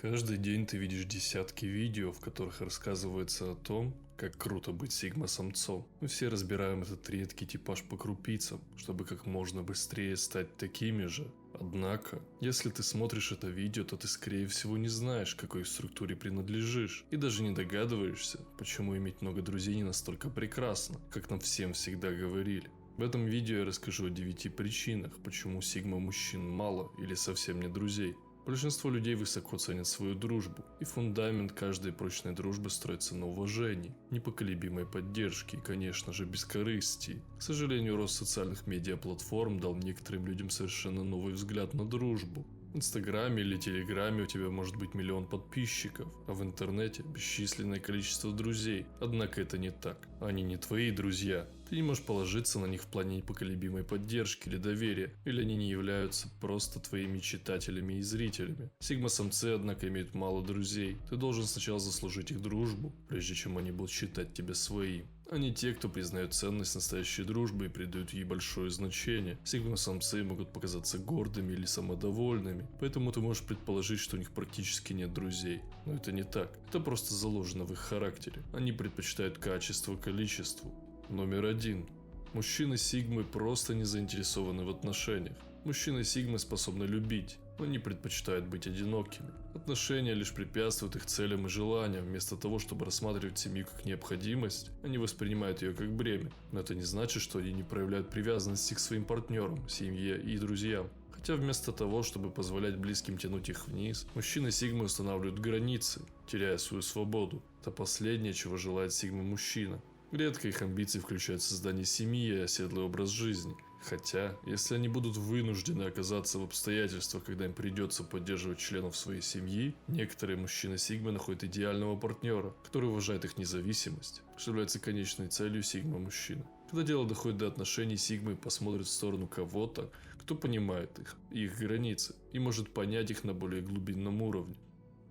Каждый день ты видишь десятки видео, в которых рассказывается о том, как круто быть сигма-самцом. Мы все разбираем этот редкий типаж по крупицам, чтобы как можно быстрее стать такими же. Однако, если ты смотришь это видео, то ты скорее всего не знаешь, к какой структуре принадлежишь, и даже не догадываешься, почему иметь много друзей не настолько прекрасно, как нам всем всегда говорили. В этом видео я расскажу о 9 причинах, почему сигма-мужчин мало или совсем нет друзей. Большинство людей высоко ценят свою дружбу, и фундамент каждой прочной дружбы строится на уважении, непоколебимой поддержке и, конечно же, бескорыстии. К сожалению, рост социальных медиаплатформ дал некоторым людям совершенно новый взгляд на дружбу. В Инстаграме или Телеграме у тебя может быть миллион подписчиков, а в интернете бесчисленное количество друзей. Однако это не так. Они не твои друзья. Ты не можешь положиться на них в плане непоколебимой поддержки или доверия, или они не являются просто твоими читателями и зрителями. Сигма-самцы, однако, имеют мало друзей. Ты должен сначала заслужить их дружбу, прежде чем они будут считать тебя своим. Они те, кто признает ценность настоящей дружбы и придают ей большое значение. Сигма-самцы могут показаться гордыми или самодовольными, поэтому ты можешь предположить, что у них практически нет друзей. Но это не так. Это просто заложено в их характере. Они предпочитают качество количеству. Номер 1. Мужчины Сигмы просто не заинтересованы в отношениях. Мужчины Сигмы способны любить, но не предпочитают быть одинокими. Отношения лишь препятствуют их целям и желаниям. Вместо того, чтобы рассматривать семью как необходимость, они воспринимают ее как бремя. Но это не значит, что они не проявляют привязанности к своим партнерам, семье и друзьям. Хотя вместо того, чтобы позволять близким тянуть их вниз, мужчины Сигмы устанавливают границы, теряя свою свободу. Это последнее, чего желает Сигма-мужчина. Редко их амбиции включают создание семьи и оседлый образ жизни. Хотя, если они будут вынуждены оказаться в обстоятельствах, когда им придется поддерживать членов своей семьи, некоторые мужчины Сигмы находят идеального партнера, который уважает их независимость, что является конечной целью Сигма-мужчины. Когда дело доходит до отношений, Сигмы посмотрят в сторону кого-то, кто понимает их границы и может понять их на более глубинном уровне.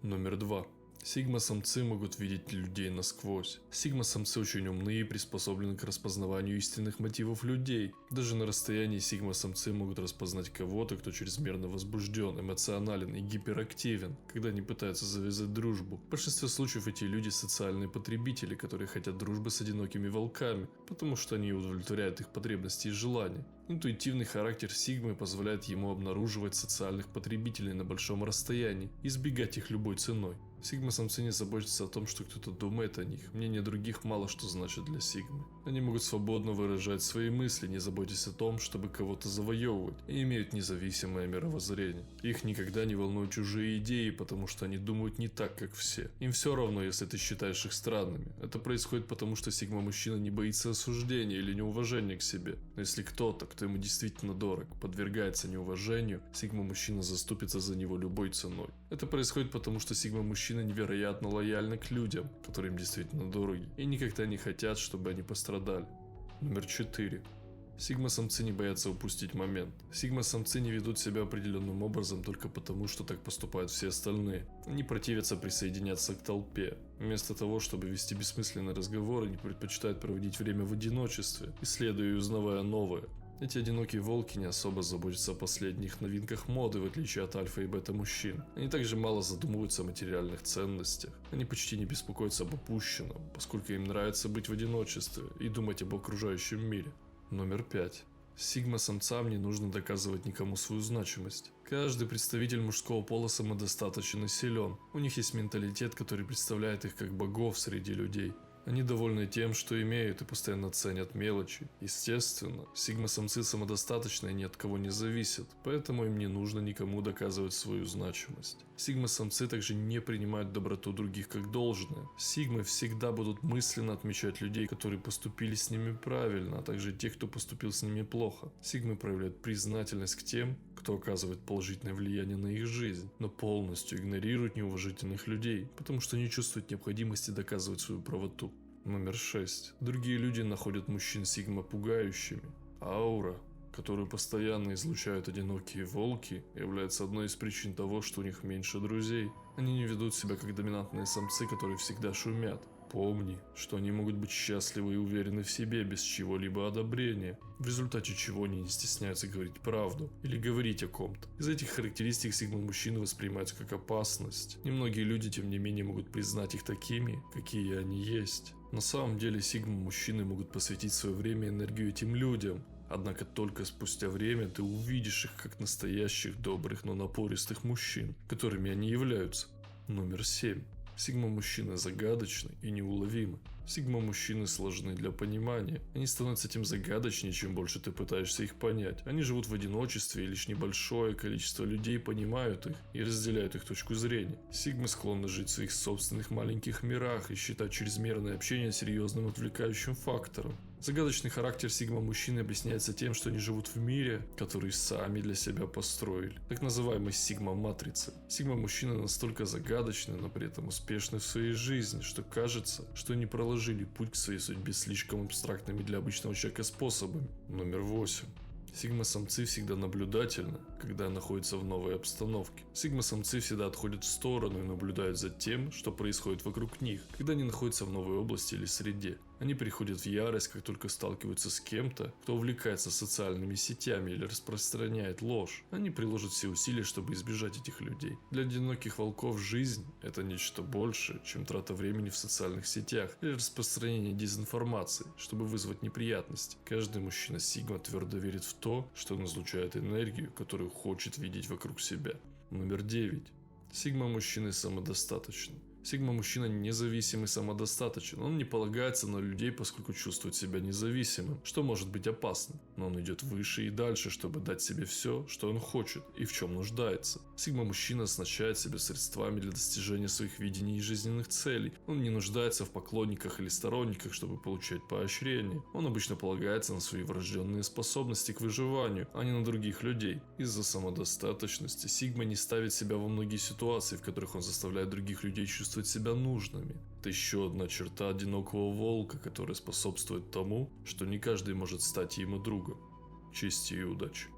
Номер 2. Сигма-самцы могут видеть людей насквозь. Сигма-самцы очень умны и приспособлены к распознаванию истинных мотивов людей. Даже на расстоянии сигма-самцы могут распознать кого-то, кто чрезмерно возбужден, эмоционален и гиперактивен, когда они пытаются завязать дружбу. В большинстве случаев эти люди социальные потребители, которые хотят дружбы с одинокими волками, потому что они удовлетворяют их потребности и желания. Интуитивный характер Сигмы позволяет ему обнаруживать социальных потребителей на большом расстоянии и избегать их любой ценой. Сигма-самцы не заботятся о том, что кто-то думает о них. Мнение других мало что значит для Сигмы. Они могут свободно выражать свои мысли, не заботясь о том, чтобы кого-то завоевывать, и имеют независимое мировоззрение. Их никогда не волнуют чужие идеи, потому что они думают не так, как все. Им все равно, если ты считаешь их странными. Это происходит потому, что Сигма-мужчина не боится осуждения или неуважения к себе. Но если кто-то, кто ему действительно дорог, подвергается неуважению, Сигма-мужчина заступится за него любой ценой. Это происходит потому, что Сигма-мужчина невероятно лояльны к людям, которые им действительно дороги, и никогда не хотят, чтобы они пострадали. Номер 4. Сигма-самцы не боятся упустить момент. Сигма-самцы не ведут себя определенным образом только потому, что так поступают все остальные. Они противятся присоединяться к толпе. Вместо того, чтобы вести бессмысленные разговоры, они предпочитают проводить время в одиночестве, исследуя и узнавая новое. Эти одинокие волки не особо заботятся о последних новинках моды, в отличие от альфа и бета мужчин. Они также мало задумываются о материальных ценностях. Они почти не беспокоятся об упущенном, поскольку им нравится быть в одиночестве и думать об окружающем мире. Номер 5. Сигма-самцам не нужно доказывать никому свою значимость. Каждый представитель мужского пола самодостаточен и силен. У них есть менталитет, который представляет их как богов среди людей. Они довольны тем, что имеют, и постоянно ценят мелочи. Естественно, сигма-самцы самодостаточны и ни от кого не зависят, поэтому им не нужно никому доказывать свою значимость. Сигма-самцы также не принимают доброту других как должное. Сигмы всегда будут мысленно отмечать людей, которые поступили с ними правильно, а также тех, кто поступил с ними плохо. Сигмы проявляют признательность к тем, кто оказывает положительное влияние на их жизнь, но полностью игнорируют неуважительных людей, потому что не чувствуют необходимости доказывать свою правоту. Номер 6. Другие люди находят мужчин Сигма пугающими. Аура, которую постоянно излучают одинокие волки, является одной из причин того, что у них меньше друзей. Они не ведут себя как доминантные самцы, которые всегда шумят. Помни, что они могут быть счастливы и уверены в себе без чего-либо одобрения, в результате чего они не стесняются говорить правду или говорить о ком-то. Из этих характеристик сигма-мужчины воспринимаются как опасность. Немногие люди, тем не менее, могут признать их такими, какие они есть. На самом деле, сигма-мужчины могут посвятить свое время и энергию этим людям. Однако только спустя время ты увидишь их как настоящих, добрых, но напористых мужчин, которыми они являются. Номер 7. Сигма-мужчины загадочны и неуловимы. Сигма-мужчины сложны для понимания. Они становятся тем загадочнее, чем больше ты пытаешься их понять. Они живут в одиночестве, и лишь небольшое количество людей понимают их и разделяют их точку зрения. Сигмы склонны жить в своих собственных маленьких мирах и считать чрезмерное общение серьезным отвлекающим фактором. Загадочный характер сигма-мужчины объясняется тем, что они живут в мире, который сами для себя построили. Так называемой сигма-матрицы. Сигма-мужчины настолько загадочны, но при этом успешны в своей жизни, что кажется, что они проложили путь к своей судьбе слишком абстрактными для обычного человека способами. Номер 8. Сигма-самцы всегда наблюдательны, когда находятся в новой обстановке. Сигма-самцы всегда отходят в сторону и наблюдают за тем, что происходит вокруг них, когда они находятся в новой области или среде. Они приходят в ярость, как только сталкиваются с кем-то, кто увлекается социальными сетями или распространяет ложь. Они приложат все усилия, чтобы избежать этих людей. Для одиноких волков жизнь – это нечто большее, чем трата времени в социальных сетях или распространение дезинформации, чтобы вызвать неприятности. Каждый мужчина Сигма твердо верит в то, что он излучает энергию, которую хочет видеть вокруг себя. Номер 9. Сигма-мужчины самодостаточны. Сигма-мужчина независим и самодостаточен. Он не полагается на людей, поскольку чувствует себя независимым, что может быть опасным. Но он идет выше и дальше, чтобы дать себе все, что он хочет и в чем нуждается. Сигма-мужчина оснащает себя средствами для достижения своих видений и жизненных целей. Он не нуждается в поклонниках или сторонниках, чтобы получать поощрение. Он обычно полагается на свои врожденные способности к выживанию, а не на других людей. Из-за самодостаточности Сигма не ставит себя во многие ситуации, в которых он заставляет других людей чувствовать себя нужными. Это еще одна черта одинокого волка, которая способствует тому, что не каждый может стать ему другом. Чести и удачи.